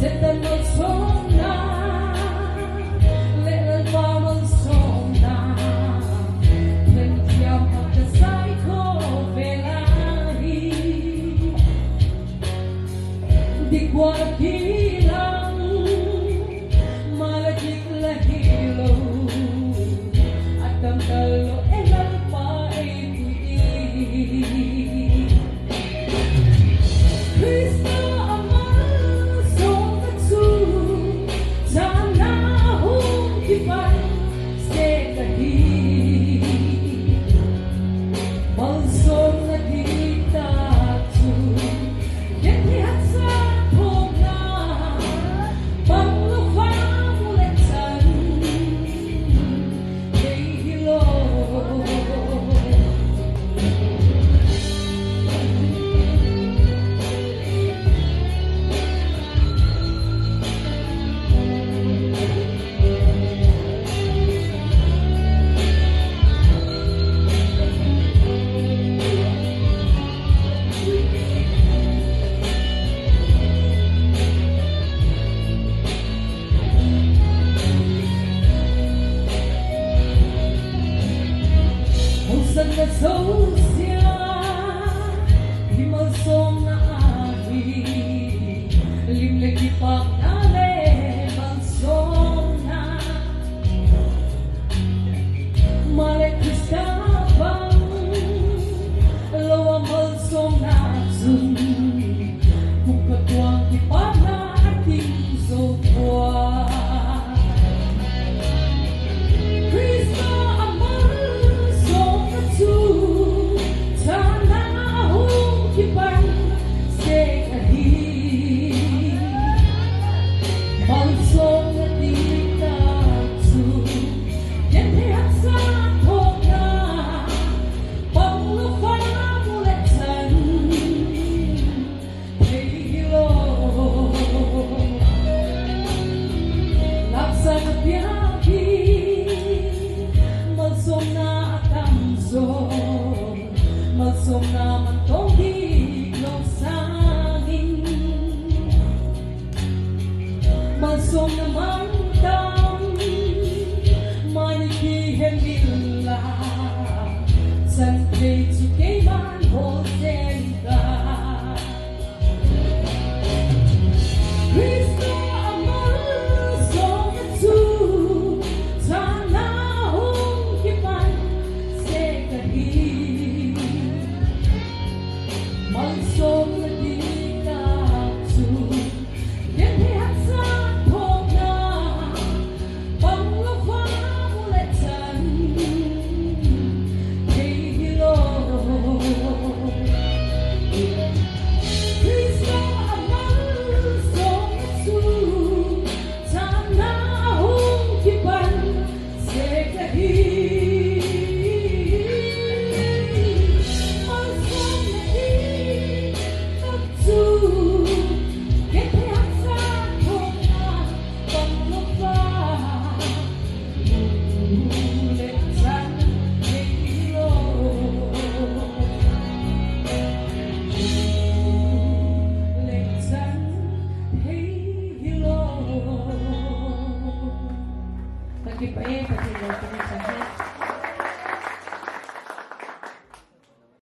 Sätta nåt somna, little mama somna. Men jag hade psycho velari. Di ko bilang malagig lahilo. At ang talo elang paibig. Kristo na sosya himalsom na ahi limlagi pagdale balsom na malekis kapang lawang balsom na zun kung katuang ipag na ating sopwa. Malsom naman tong biglang sangin. Malsom naman tang manikihin nila. San Pedro kay man Joselica. Kristo ang malsom at su tanahong kipan sekahi. Malsom na di kapsu Gentihan sa pogna Panglawa muletan Kay hilo Kristo ang malsom at su tanahong kipan sekahi. Pag-ipain, pag-ipain, pag-ipain.